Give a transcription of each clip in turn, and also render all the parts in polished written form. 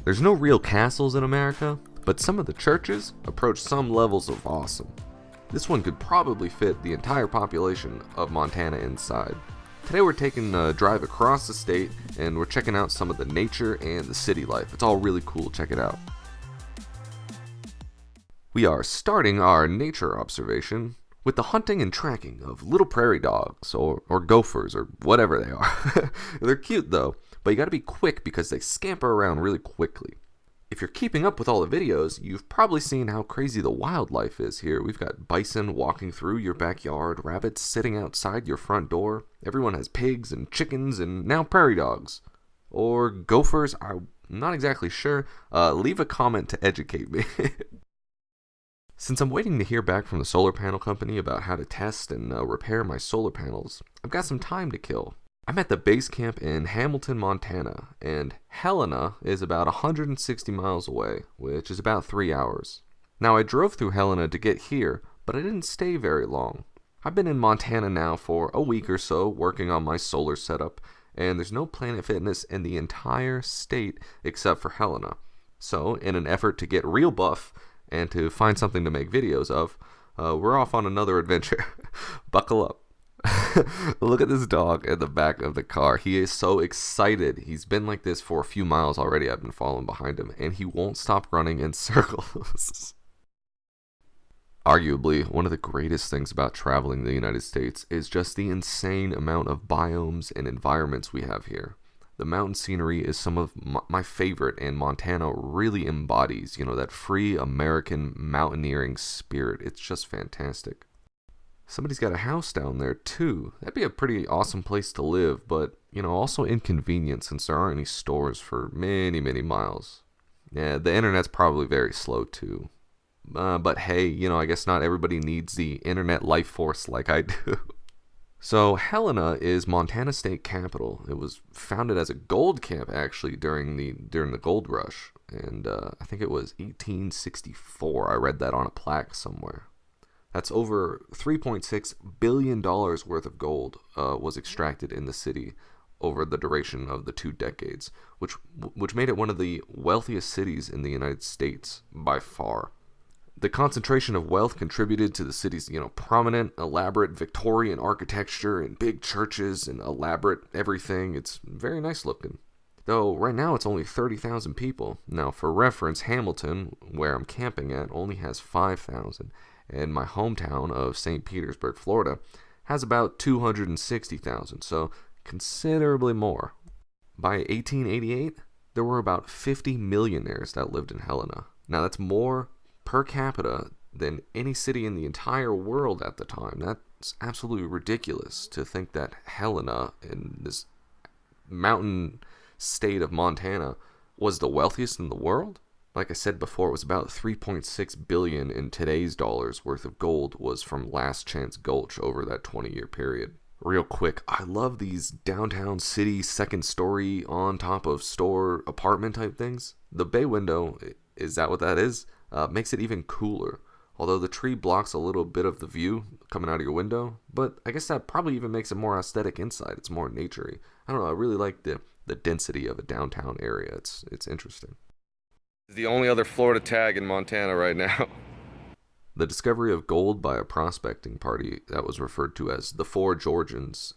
There's no real castles in America, but some of the churches approach some levels of awesome. This one could probably fit the entire population of Montana inside. Today we're taking a drive across the state and we're checking out some of the nature and the city life. It's all really cool, check it out. We are starting our nature observation with the hunting and tracking of little prairie dogs or gophers or whatever they are. They're cute though, but you gotta be quick because they scamper around really quickly. If you're keeping up with all the videos, you've probably seen how crazy the wildlife is here. We've got bison walking through your backyard, rabbits sitting outside your front door. Everyone has pigs and chickens and now prairie dogs. Or gophers, I'm not exactly sure. Leave a comment to educate me. Since I'm waiting to hear back from the solar panel company about how to test and repair my solar panels, I've got some time to kill. I'm at the base camp in Hamilton, Montana, and Helena is about 160 miles away, which is about 3 hours. Now, I drove through Helena to get here, but I didn't stay very long. I've been in Montana now for a week or so working on my solar setup, and there's no Planet Fitness in the entire state except for Helena. So, in an effort to get real buff and to find something to make videos of, we're off on another adventure. Buckle up. Look at this dog in the back of the car. He is so excited. He's been like this for a few miles already. I've been following behind him, and he won't stop running in circles. Arguably, one of the greatest things about traveling the United States is just the insane amount of biomes and environments we have here. The mountain scenery is some of my favorite, and Montana really embodies, that free American mountaineering spirit. It's just fantastic. Somebody's got a house down there too. That'd be a pretty awesome place to live, but, also inconvenient since there aren't any stores for many, many miles. Yeah, the internet's probably very slow too. But hey, I guess not everybody needs the internet life force like I do. So Helena is Montana State Capital. It was founded as a gold camp actually during the gold rush, and I think it was 1864. I read that on a plaque somewhere. That's over $3.6 billion worth of gold was extracted in the city over the duration of the 2 decades, which made it one of the wealthiest cities in the United States by far. The concentration of wealth contributed to the city's, prominent, elaborate Victorian architecture and big churches and elaborate everything. It's very nice looking. Though right now it's only 30,000 people. Now, for reference, Hamilton, where I'm camping at, only has 5,000. And my hometown of St. Petersburg, Florida, has about 260,000, so considerably more. By 1888, there were about 50 millionaires that lived in Helena. Now that's more per capita than any city in the entire world at the time. That's absolutely ridiculous to think that Helena, in this mountain state of Montana, was the wealthiest in the world. Like I said before, it was about 3.6 billion in today's dollars worth of gold was from Last Chance Gulch over that 20-year period. Real quick, I love these downtown city second story on top of store apartment type things. The bay window, is that what that is? Makes it even cooler. Although the tree blocks a little bit of the view coming out of your window, but I guess that probably even makes it more aesthetic inside. It's more naturey. I don't know, I really like the density of a downtown area. It's interesting. The only other Florida tag in Montana right now. The discovery of gold by a prospecting party that was referred to as the Four Georgians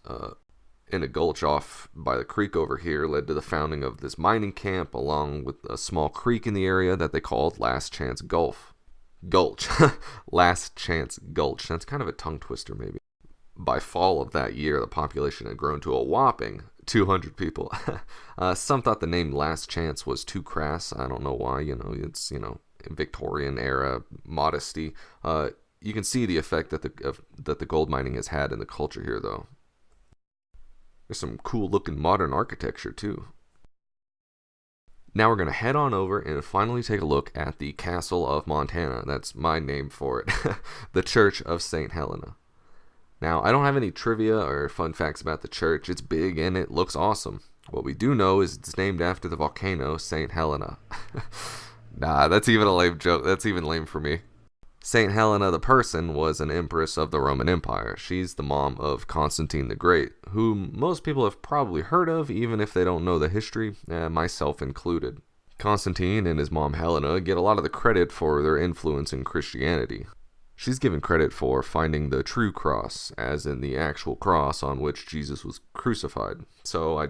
in a gulch off by the creek over here led to the founding of this mining camp along with a small creek in the area that they called Last Chance Gulch. Last Chance Gulch. That's kind of a tongue twister maybe. By fall of that year, the population had grown to a whopping 200 people. Some thought the name Last Chance was too crass. I don't know why. It's Victorian era modesty. You can see the effect that the gold mining has had in the culture here, though. There's some cool looking modern architecture too. Now we're going to head on over and finally take a look at the Castle of Montana. That's my name for it. The Church of St. Helena. Now, I don't have any trivia or fun facts about the church. It's big and it looks awesome. What we do know is it's named after the volcano St. Helena. Nah, that's even a lame joke. That's even lame for me. St. Helena the person was an empress of the Roman Empire. She's the mom of Constantine the Great, whom most people have probably heard of, even if they don't know the history, myself included. Constantine and his mom Helena get a lot of the credit for their influence in Christianity. She's given credit for finding the true cross, as in the actual cross on which Jesus was crucified. So I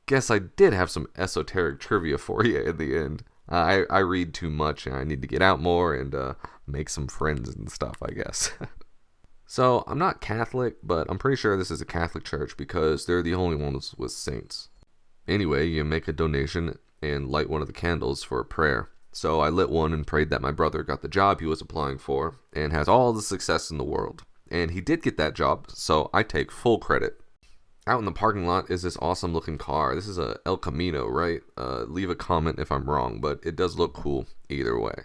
guess I did have some esoteric trivia for you in the end. I read too much and I need to get out more and make some friends and stuff, I guess. So I'm not Catholic, but I'm pretty sure this is a Catholic church because they're the only ones with saints. Anyway, you make a donation and light one of the candles for a prayer. So I lit one and prayed that my brother got the job he was applying for and has all the success in the world. And he did get that job, so I take full credit. Out in the parking lot is this awesome looking car. This is a El Camino, right? Leave a comment if I'm wrong, but it does look cool either way.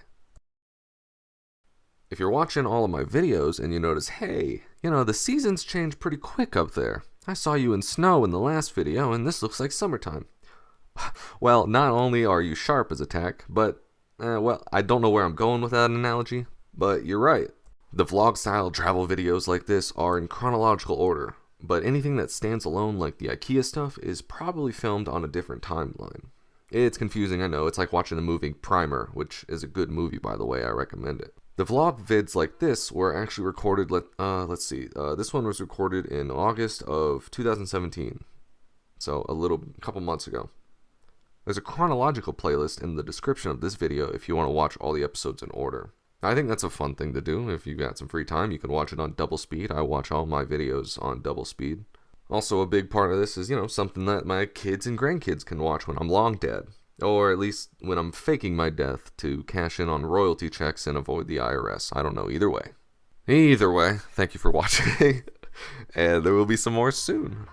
If you're watching all of my videos and you notice, hey, the seasons change pretty quick up there. I saw you in snow in the last video and this looks like summertime. Well, not only are you sharp as a tack, but, I don't know where I'm going with that analogy, but you're right. The vlog-style travel videos like this are in chronological order, but anything that stands alone like the IKEA stuff is probably filmed on a different timeline. It's confusing, I know. It's like watching the movie Primer, which is a good movie, by the way. I recommend it. The vlog vids like this were actually recorded, let's see, this one was recorded in August of 2017, so a couple months ago. There's a chronological playlist in the description of this video if you want to watch all the episodes in order. I think that's a fun thing to do. If you've got some free time, you can watch it on double speed. I watch all my videos on double speed. Also, a big part of this is, something that my kids and grandkids can watch when I'm long dead. Or at least when I'm faking my death to cash in on royalty checks and avoid the IRS. I don't know, either way. Either way, thank you for watching. And there will be some more soon.